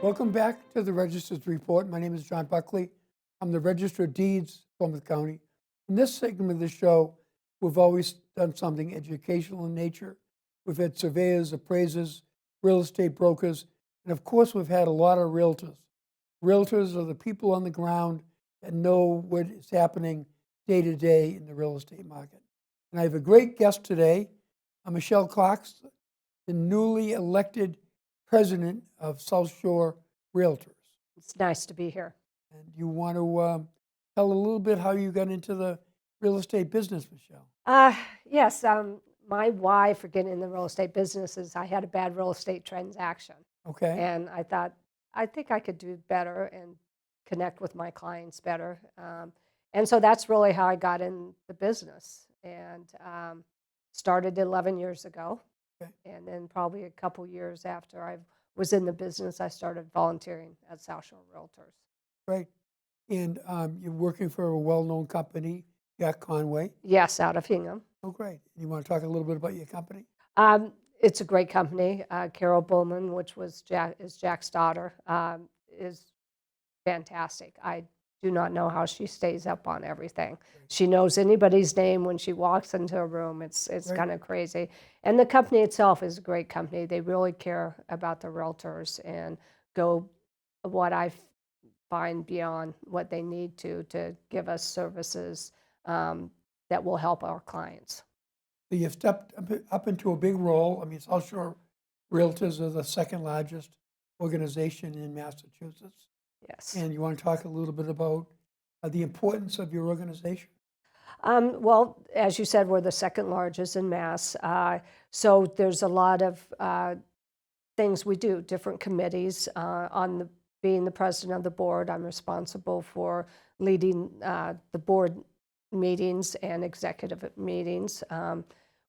Welcome back to the Register's Report. My name is John Buckley. I'm the Register of Deeds, Plymouth County. In this segment of the show, we've always done something educational in nature. We've had surveyors, appraisers, real estate brokers, and of course, we've had a lot of realtors. Realtors are the people on the ground that know what is happening day to day in the real estate market. And I have a great guest today, Michelle Cox, the newly elected president of South Shore Realtors. It's nice to be here. And you want to tell a little bit how you got into the real estate business, Michelle? Yes, my why for getting in the real estate business is I had a bad real estate transaction. Okay. And I thought, I think I could do better and connect with my clients better. And so that's really how I got in the business. And started 11 years ago. Okay. And then probably a couple years after I was in the business, I started volunteering at South Shore Realtors. Great. And you're working for a well-known company, Jack Conway. Yes, out of Hingham. Oh, great. You want to talk a little bit about your company? It's a great company. Carol Bowman, which was Jack's daughter, is fantastic. I do not know how she stays up on everything. She knows anybody's name when she walks into a room. It's kind of crazy. And the company itself is a great company. They really care about the realtors and go what I find beyond what they need to give us services that will help our clients. So you've stepped up into a big role. I mean, South Shore Realtors are the second largest organization in Massachusetts. Yes. And you want to talk a little bit about the importance of your organization? Well, as you said, we're the second largest in Mass. So there's a lot of things we do, different committees. Being the president of the board, I'm responsible for leading the board meetings and executive meetings.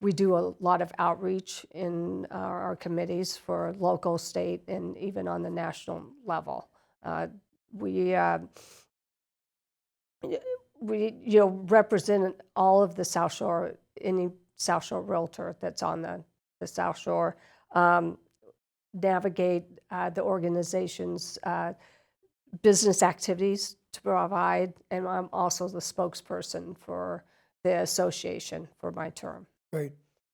We do a lot of outreach in our committees for local, state, and even on the national level. We represent all of the South Shore, any South Shore realtor that's on the South Shore, navigate the organization's business activities to provide, and I'm also the spokesperson for the association for my term. Right.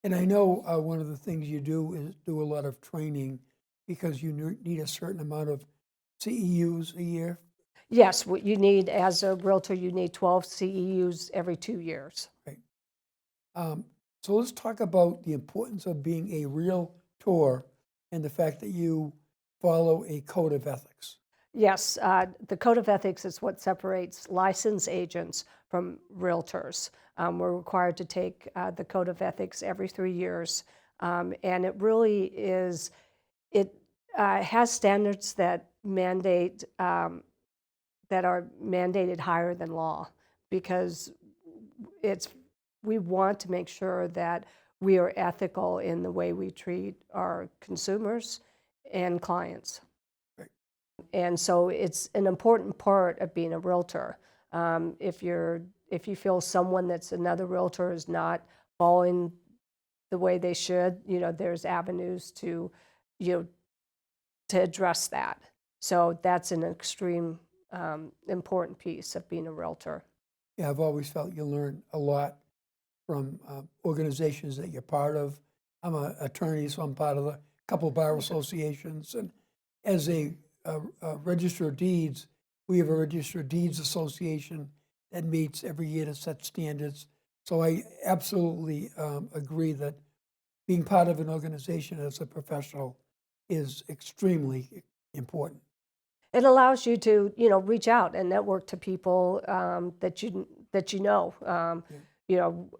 And I know one of the things you do is do a lot of training because you need a certain amount of CEUs a year. Yes, what you need as a realtor, you need 12 CEUs every 2 years. Right. So let's talk about the importance of being a realtor and the fact that you follow a code of ethics. Yes, the code of ethics is what separates licensed agents from realtors. We're required to take the code of ethics every 3 years, and it really is. It has standards that are mandated higher than law, because we want to make sure that we are ethical in the way we treat our consumers and clients. Right. And so it's an important part of being a realtor. If you feel someone that's another realtor is not following the way they should, there's avenues to address that. So that's an extreme important piece of being a realtor. Yeah, I've always felt you learn a lot from organizations that you're part of. I'm an attorney, so I'm part of a couple of bar associations. And as a Register of Deeds, we have a Register of Deeds Association that meets every year to set standards. So I absolutely agree that being part of an organization as a professional is extremely important. It allows you to, reach out and network to people that you know.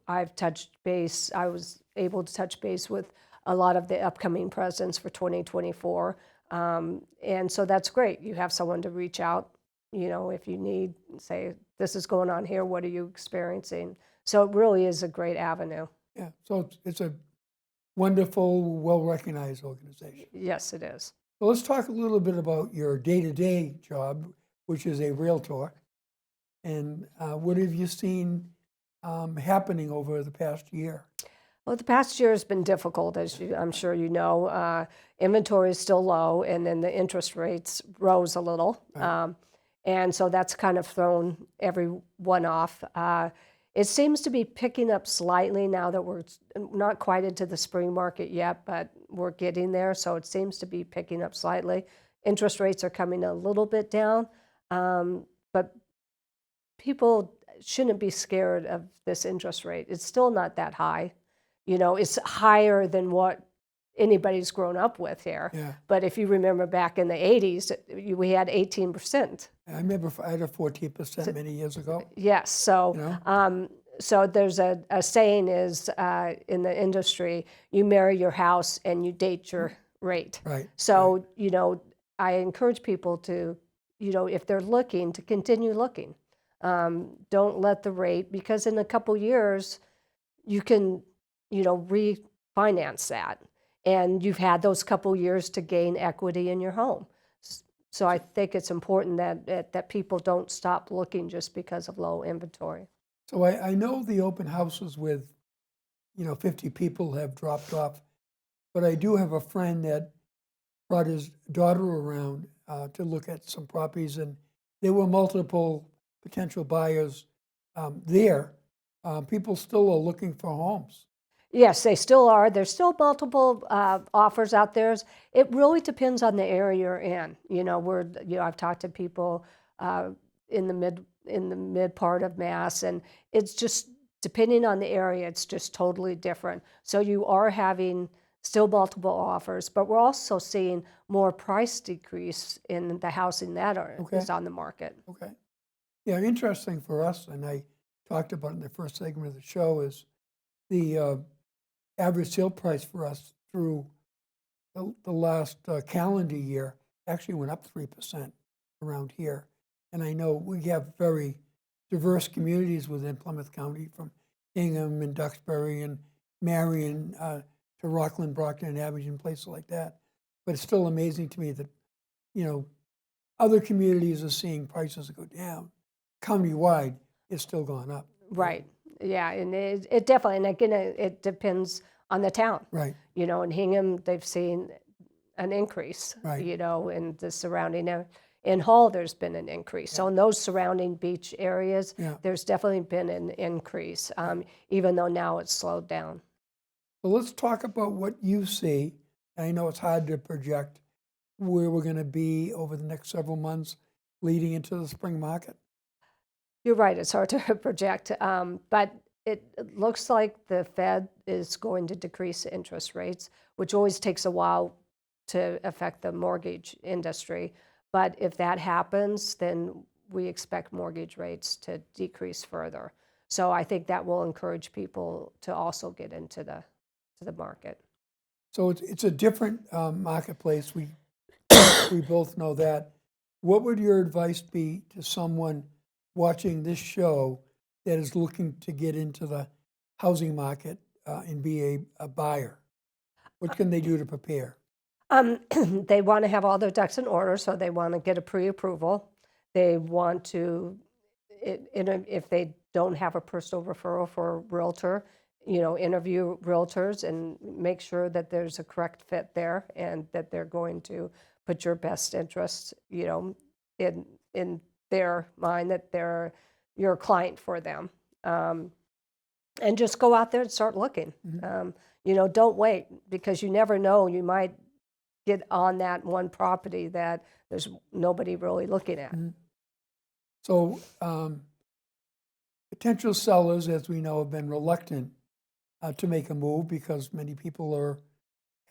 I've touched base. I was able to touch base with a lot of the upcoming presidents for 2024, and so that's great. You have someone to reach out. If you need, say, this is going on here. What are you experiencing? So it really is a great avenue. Yeah. So it's a wonderful, well-recognized organization. Yes, it is. So let's talk a little bit about your day-to-day job, which is a realtor. And what have you seen happening over the past year? Well, the past year has been difficult, as I'm sure you know. Inventory is still low, and then the interest rates rose a little. Right. And so that's kind of thrown everyone off. It seems to be picking up slightly now that we're not quite into the spring market yet, but we're getting there. So it seems to be picking up slightly. Interest rates are coming a little bit down, but people shouldn't be scared of this interest rate. It's still not that high. You know, it's higher than what anybody's grown up with here. Yeah. But if you remember back in the 80s, we had 18%. I remember I had a 14% many years ago. Yes, so You know? so there's a saying is in the industry, you marry your house and you date your rate. Right. So, you know, I encourage people to, you know, if they're looking, to continue looking. Don't let the rate, because in a couple years, you can, you know, refinance that. And you've had those couple years to gain equity in your home. So I think it's important that people don't stop looking just because of low inventory. So I know the open houses with, 50 people have dropped off, but I do have a friend that brought his daughter around to look at some properties, and there were multiple potential buyers there. People still are looking for homes. Yes, they still are. There's still multiple offers out there. It really depends on the area you're in. I've talked to people in the mid part of Mass, and it's just depending on the area. It's just totally different. So you are having still multiple offers, but we're also seeing more price decrease in the housing that is on the market. Okay. Yeah, interesting for us, and I talked about it in the first segment of the show, is the average sale price for us through the last calendar year actually went up 3% around here. And I know we have very diverse communities within Plymouth County, from Hingham and Duxbury and Marion to Rockland, Brockton, and Abington, places like that. But it's still amazing to me that, other communities are seeing prices go down. County-wide, it's still gone up. Right. Yeah, and it definitely, and again, it depends on the town. Right. In Hingham, they've seen an increase, Right. in the surrounding area. In Hull, there's been an increase. So in those surrounding beach areas, there's definitely been an increase, even though now it's slowed down. So let's talk about what you see. I know it's hard to project where we're going to be over the next several months leading into the spring market. You're right, it's hard to project, but it looks like the Fed is going to decrease interest rates, which always takes a while to affect the mortgage industry. But if that happens, then we expect mortgage rates to decrease further. So I think that will encourage people to also get into the market. So it's a different marketplace. We both know that. What would your advice be to someone watching this show that is looking to get into the housing market and be a buyer? What can they do to prepare? They want to have all their ducks in order, so they want to get a pre-approval. They want to, if they don't have a personal referral for a realtor, interview realtors and make sure that there's a correct fit there and that they're going to put your best interests, in their mind, that they're your client for them. And just go out there and start looking. Mm-hmm. Don't wait, because you never know. You might get on that one property that there's nobody really looking at. Mm-hmm. So potential sellers, as we know, have been reluctant to make a move because many people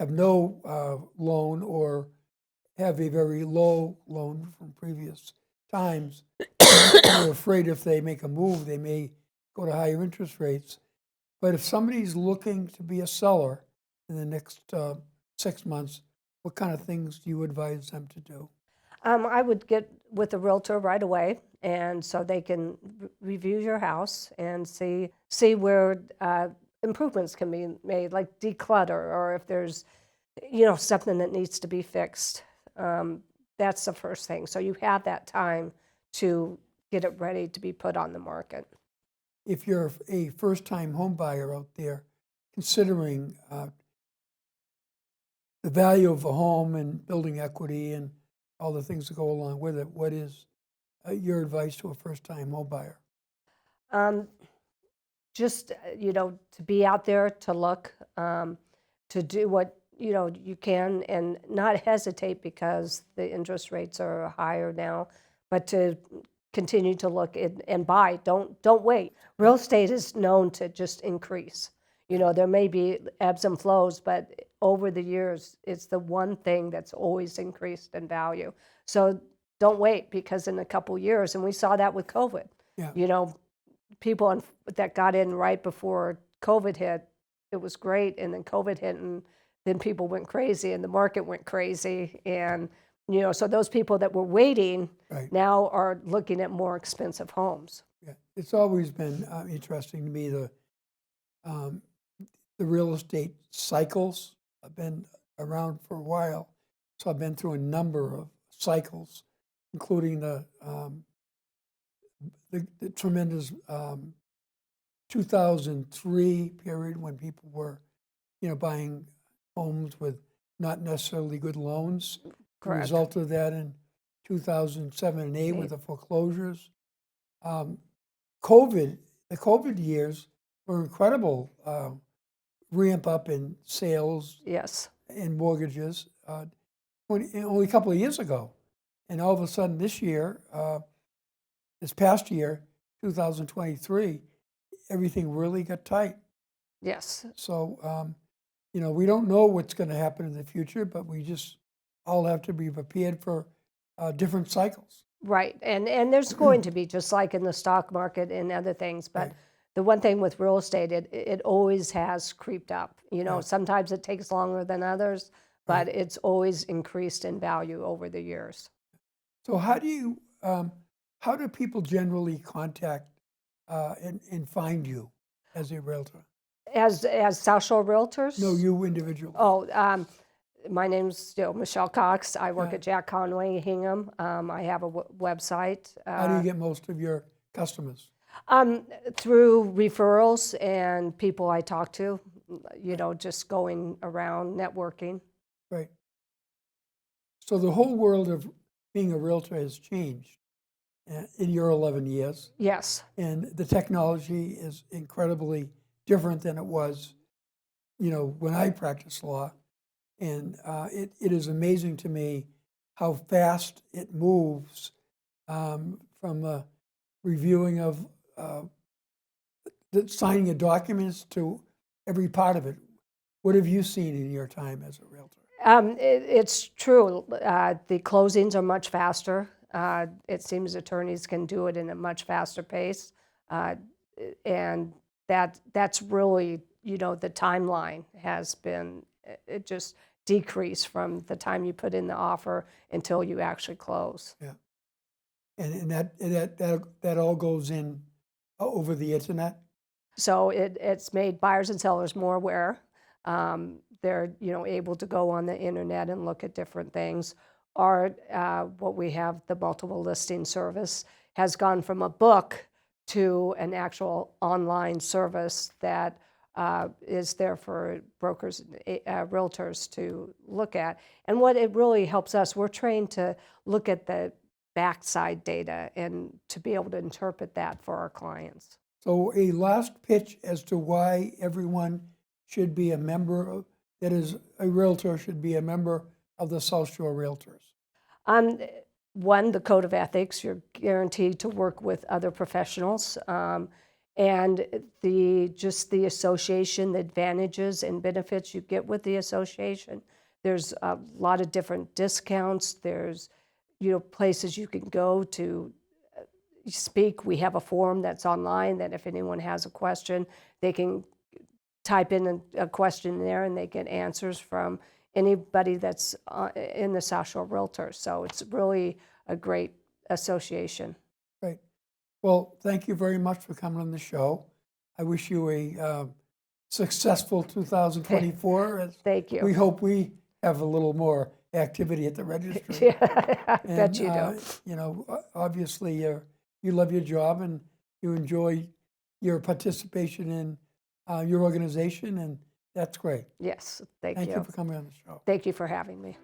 have no loan or have a very low loan from previous times. They're afraid if they make a move, they may go to higher interest rates. But if somebody's looking to be a seller in the next 6 months, what kind of things do you advise them to do? I would get with a realtor right away, and so they can review your house and see where improvements can be made, like declutter, or if there's something that needs to be fixed. That's the first thing. So you have that time to get it ready to be put on the market. If you're a first-time home buyer out there, considering the value of a home and building equity and all the things that go along with it, what is your advice to a first-time home buyer? Just, to be out there, to look, to do what, you can, and not hesitate because the interest rates are higher now, but to continue to look and buy. Don't wait. Real estate is known to just increase. There may be ebbs and flows, but over the years, it's the one thing that's always increased in value. So don't wait, because in a couple years, and we saw that with COVID, Yeah. People that got in right before COVID hit, it was great, and then COVID hit, and then people went crazy, and the market went crazy, and so those people that were waiting Right. now are looking at more expensive homes. Yeah, it's always been interesting to me, the real estate cycles. I've been around for a while, so I've been through a number of cycles, including the tremendous 2003 period when people were, buying homes with not necessarily good loans. The Correct. result of that in 2007 and 8 with the foreclosures. The COVID years were incredible ramp up in sales Yes. and mortgages only a couple of years ago. And all of a sudden this year, this past year, 2023, everything really got tight. Yes. So, we don't know what's going to happen in the future, but we just all have to be prepared for different cycles. Right. And there's going to be, just like in the stock market and other things. But Right. the one thing with real estate, it always has creeped up. Right. Sometimes it takes longer than others, but Right. it's always increased in value over the years. So how do people generally contact and find you as a realtor? As South Shore Realtors? No, you individually. Oh, my name's Michelle Cox. I work Yeah. at Jack Conway Hingham. I have a website. How do you get most of your customers? Through referrals and people I talk to, just going around networking. Right. So the whole world of being a realtor has changed in your 11 years, Yes. and the technology is incredibly different than it was, when I practiced law. And it is amazing to me how fast it moves from the reviewing of the signing of documents to every part of it. What have you seen in your time as a realtor? It's true. The closings are much faster. It seems attorneys can do it in a much faster pace. And that's really, the timeline has been, it just decreased from the time you put in the offer until you actually close. Yeah. And that all goes in over the internet? So it's made buyers and sellers more aware. They're able to go on the internet and look at different things. Or what we have, the multiple listing service, has gone from a book to an actual online service that is there for brokers, realtors to look at. And what it really helps us, we're trained to look at the backside data and to be able to interpret that for our clients. So a last pitch as to why everyone should be a member of, that is, a realtor should be a member of the South Shore Realtors. One, the code of ethics. You're guaranteed to work with other professionals. And the association, the advantages and benefits you get with the association. There's a lot of different discounts. There's places you can go to speak. We have a forum that's online that if anyone has a question, they can type in a question there and they get answers from anybody that's in the South Shore Realtors. So it's really a great association. Great. Well, thank you very much for coming on the show. I wish you a successful 2024. Thank you. We hope we have a little more activity at the registry. Yeah, I bet you do. Obviously, you love your job and you enjoy your participation in your organization, and that's great. Yes, thank Thank you you. for coming on the show. Thank you for having me.